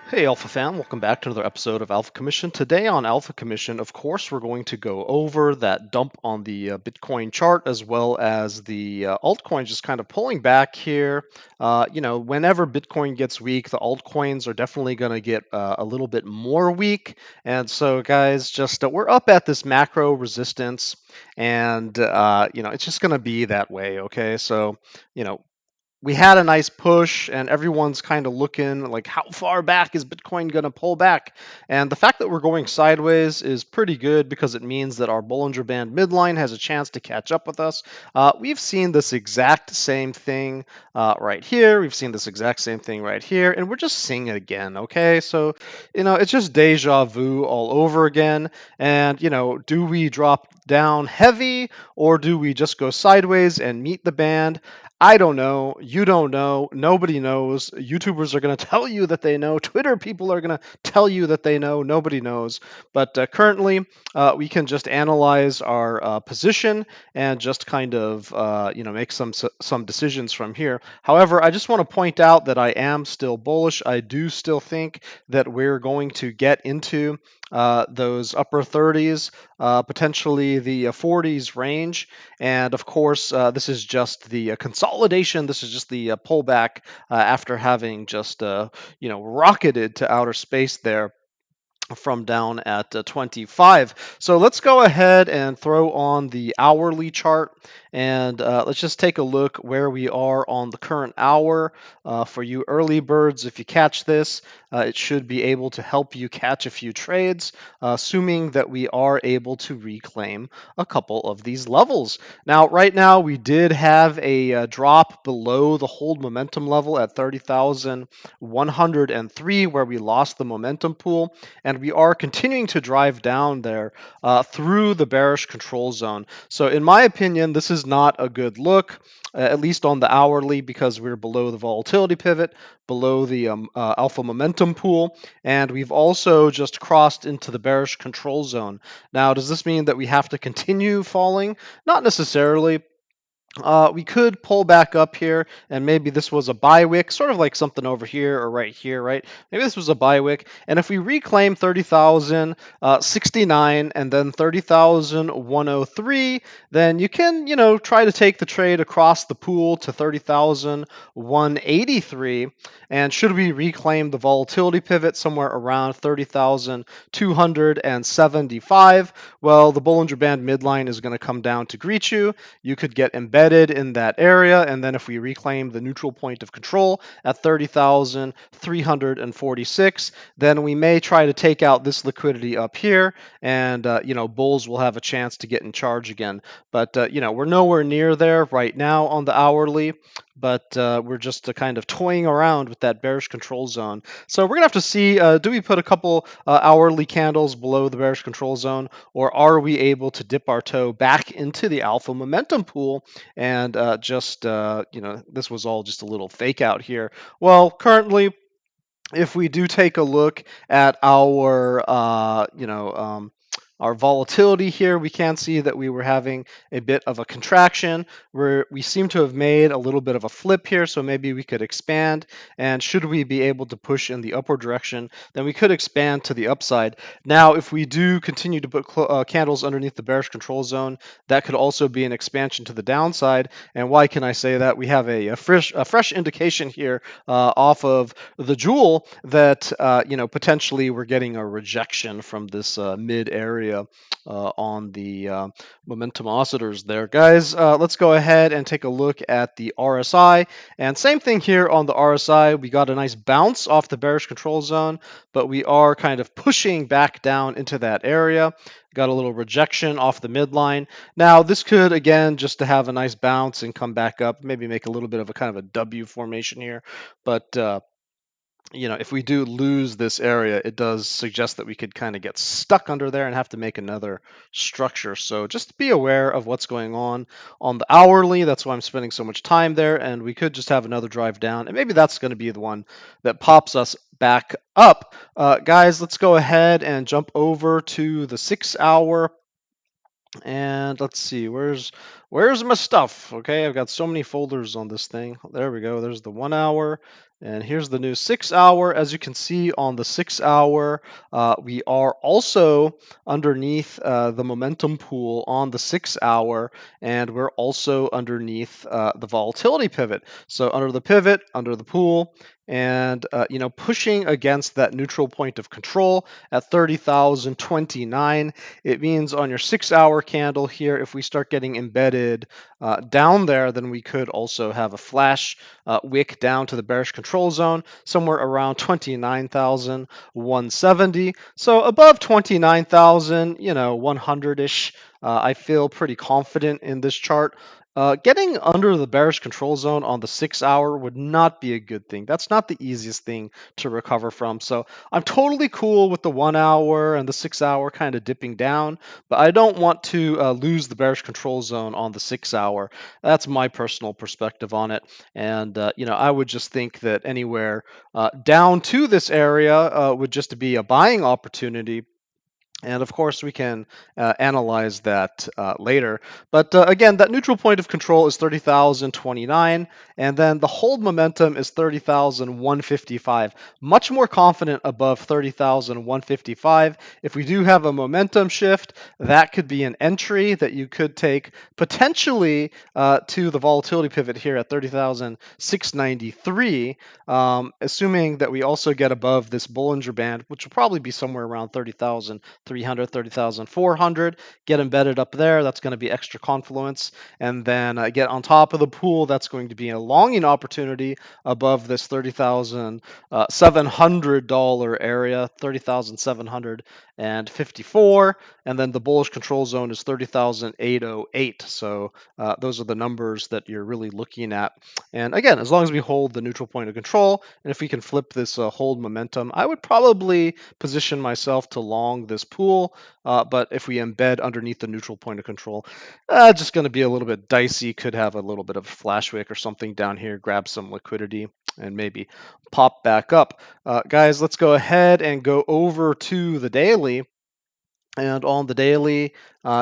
Hey Alpha fam, welcome back to another episode of Alpha Commission. Today on Alpha Commission, of course, we're going to go over that dump on the Bitcoin chart as well as the altcoins just kind of pulling back here. Whenever Bitcoin gets weak, the altcoins are definitely going to get a little bit more weak. And so, guys, just we're up at this macro resistance, and it's just going to be that way. Okay, so you know we had a nice push and everyone's kind of looking like how far back is Bitcoin going to pull back, and the fact that we're going sideways is pretty good because it means that our Bollinger Band midline has a chance to catch up with us. We've seen this exact same thing right here, we've seen this exact same thing right here, and we're just seeing it again. Okay, so it's just deja vu all over again. And do we drop down heavy or do we just go sideways and meet the band? I don't know. You don't know. Nobody knows. YouTubers are going to tell you that they know. Twitter people are going to tell you that they know. Nobody knows. But currently, we can just analyze our position and just kind of make some decisions from here. However, I just want to point out that I am still bullish. I do still think that we're going to get into those upper 30s, potentially the 40s range. And of course, this is just the consolidation. This is just the pullback after having just rocketed to outer space there from down at 25. So let's go ahead and throw on the hourly chart, and let's just take a look where we are on the current hour. For you early birds, if you catch this, it should be able to help you catch a few trades, assuming that we are able to reclaim a couple of these levels. Now, right now, we did have a drop below the hold momentum level at 30,103, where we lost the momentum pool, and we are continuing to drive down there through the bearish control zone. So in my opinion, this is not a good look, at least on the hourly, because we're below the volatility pivot, below the alpha momentum pool, and we've also just crossed into the bearish control zone. Now, does this mean that we have to continue falling? Not necessarily. We could pull back up here, and maybe this was a buy wick, sort of like something over here or right here, right? Maybe this was a buy wick, and if we reclaim 30,069 and then 30,103, then you can, try to take the trade across the pool to 30,183. And should we reclaim the volatility pivot somewhere around 30,275, well, the Bollinger Band midline is going to come down to greet you. You could get embedded in that area, and then if we reclaim the neutral point of control at 30,346, then we may try to take out this liquidity up here, and bulls will have a chance to get in charge again. But we're nowhere near there right now on the hourly, but we're just kind of toying around with that bearish control zone. So we're gonna have to see, do we put a couple hourly candles below the bearish control zone, or are we able to dip our toe back into the alpha momentum pool and this was all just a little fake out here? Well, currently, if we do take a look at our volatility here, we can see that we were having a bit of a contraction where we seem to have made a little bit of a flip here, so maybe we could expand, and should we be able to push in the upward direction, then we could expand to the upside. Now, if we do continue to put candles underneath the bearish control zone, that could also be an expansion to the downside. And why can I say that? We have a fresh indication here off of the jewel that potentially we're getting a rejection from this mid area on the momentum oscillators there. Guys, let's go ahead and take a look at the RSI. And same thing here on the RSI. We got a nice bounce off the bearish control zone, but we are kind of pushing back down into that area. Got a little rejection off the midline. Now, this could, again, just to have a nice bounce and come back up, maybe make a little bit of a kind of a W formation here. But if we do lose this area, it does suggest that we could kind of get stuck under there and have to make another structure. So just be aware of what's going on the hourly. That's why I'm spending so much time there, and we could just have another drive down, and maybe that's going to be the one that pops us back up. Guys, let's go ahead and jump over to the 6 hour. And let's see, where's Where's my stuff? Okay, I've got so many folders on this thing. There we go. There's the 1 hour. And here's the new 6 hour. As you can see on the 6 hour, we are also underneath the momentum pool on the 6 hour, and we're also underneath the volatility pivot. So under the pivot, under the pool, and pushing against that neutral point of control at 30,029. It means on your 6 hour candle here, if we start getting embedded down there, then we could also have a flash wick down to the bearish control zone somewhere around 29,170. So above 29,000, 100-ish. I feel pretty confident in this chart. Getting under the bearish control zone on the 6 hour would not be a good thing. That's not the easiest thing to recover from. So I'm totally cool with the 1 hour and the 6 hour kind of dipping down, but I don't want to lose the bearish control zone on the 6 hour. That's my personal perspective on it. And, I would just think that anywhere down to this area would just be a buying opportunity. And of course, we can analyze that later. But again, that neutral point of control is 30,029, and then the hold momentum is 30,155. Much more confident above 30,155. If we do have a momentum shift, that could be an entry that you could take potentially to the volatility pivot here at 30,693, assuming that we also get above this Bollinger Band, which will probably be somewhere around 30,300, 30,400, get embedded up there. That's going to be extra confluence. And then get on top of the pool. That's going to be a longing opportunity above this $30,700 area, 30,754. And then the bullish control zone is 30,808. So those are the numbers that you're really looking at. And again, as long as we hold the neutral point of control, and if we can flip this hold momentum, I would probably position myself to long this pool. But if we embed underneath the neutral point of control, just going to be a little bit dicey. Could have a little bit of flash wick or something down here, grab some liquidity, and maybe pop back up. Guys, let's go ahead and go over to the daily. And on the daily,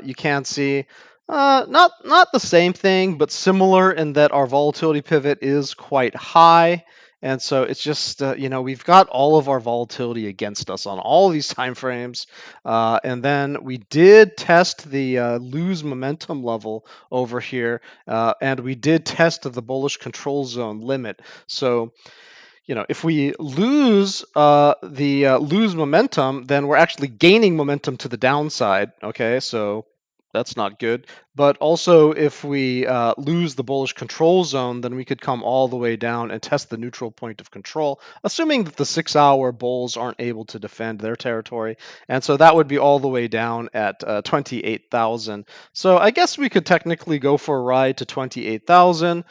you can see not the same thing, but similar in that our volatility pivot is quite high. And so it's just, we've got all of our volatility against us on all these time frames. And then we did test the lose momentum level over here, and we did test the bullish control zone limit. So if we lose lose momentum, then we're actually gaining momentum to the downside. Okay, so that's not good. But also, if we lose the bullish control zone, then we could come all the way down and test the neutral point of control, assuming that the 6 hour bulls aren't able to defend their territory. And so that would be all the way down at 28,000. So I guess we could technically go for a ride to 28,000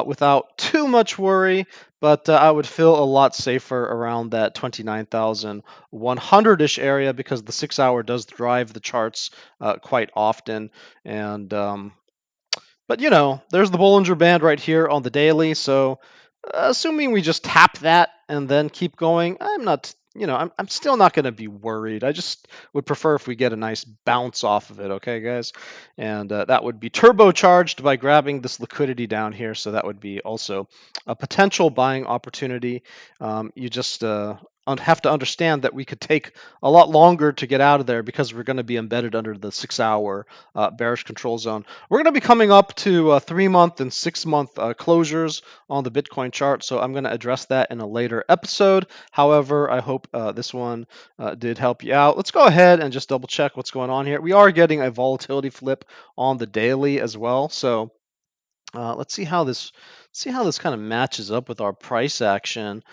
without too much worry. But I would feel a lot safer around that 29,100-ish area because the 6 hour does drive the charts quite often. And but there's the Bollinger Band right here on the daily. So assuming we just tap that and then keep going, I'm not, I'm still not going to be worried. I just would prefer if we get a nice bounce off of it, okay, guys? And that would be turbocharged by grabbing this liquidity down here. So that would be also a potential buying opportunity. You just have to understand that we could take a lot longer to get out of there because we're going to be embedded under the 6 hour bearish control zone. We're going to be coming up to 3-month and 6-month closures on the Bitcoin chart, so I'm going to address that in a later episode. However, I hope this one did help you out. Let's go ahead and just double check what's going on here. We are getting a volatility flip on the daily as well, so let's see how this kind of matches up with our price action.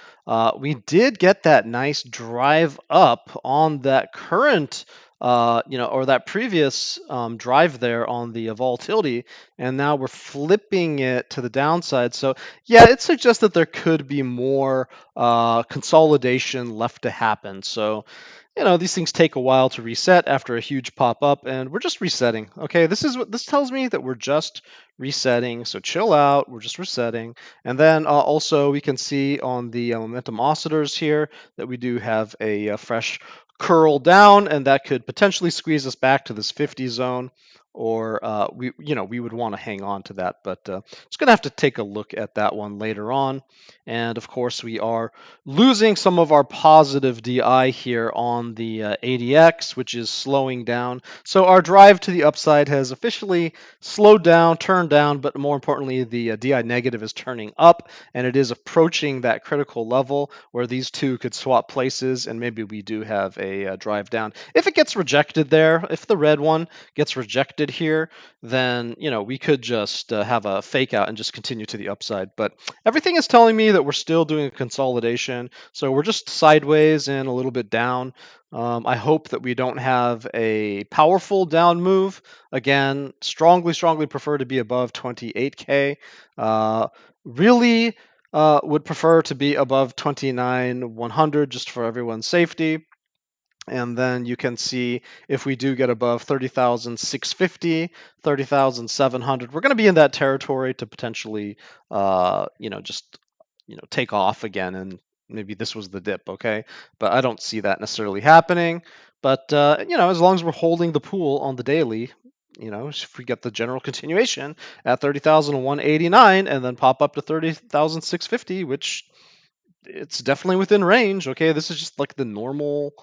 We did get that nice drive up on that current, or that previous drive there on the volatility, and now we're flipping it to the downside. So yeah, it suggests that there could be more consolidation left to happen. So these things take a while to reset after a huge pop up, and we're just resetting. Okay, this is what this tells me, that we're just resetting. So chill out, we're just resetting. And then also we can see on the momentum oscillators here that we do have a fresh curl down, and that could potentially squeeze us back to this 50 zone. or we would want to hang on to that. But just going to have to take a look at that one later on. And of course, we are losing some of our positive DI here on the ADX, which is slowing down. So our drive to the upside has officially slowed down, turned down, but more importantly, the DI negative is turning up, and it is approaching that critical level where these two could swap places, and maybe we do have a drive down. If it gets rejected there, if the red one gets rejected here, then we could just have a fake out and just continue to the upside. But everything is telling me that we're still doing a consolidation, so we're just sideways and a little bit down. I hope that we don't have a powerful down move. Again, strongly prefer to be above 28K. Really would prefer to be above 29,100 just for everyone's safety. And then you can see if we do get above 30,650, 30,700, we're going to be in that territory to potentially, just take off again, and maybe this was the dip, okay? But I don't see that necessarily happening. But as long as we're holding the pool on the daily, if we get the general continuation at 30,189 and then pop up to 30,650, which it's definitely within range. Okay, this is just like the normal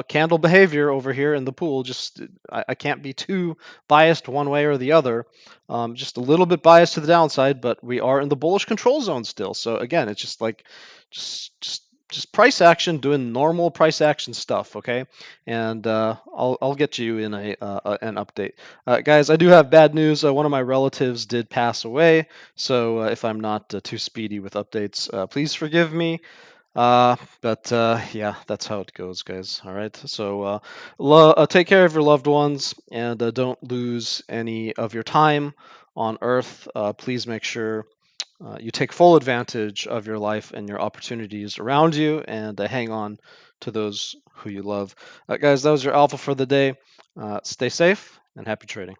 candle behavior over here in the pool. Just I can't be too biased one way or the other. Just a little bit biased to the downside, but we are in the bullish control zone still. So again, it's just like just price action, doing normal price action stuff. Okay, and I'll get you in an update, guys. I do have bad news. One of my relatives did pass away, so if I'm not too speedy with updates, please forgive me. But yeah, that's how it goes, guys. All right. So take care of your loved ones, and don't lose any of your time on Earth. Please make sure you take full advantage of your life and your opportunities around you, and hang on to those who you love. Guys, that was your alpha for the day. Stay safe and happy trading.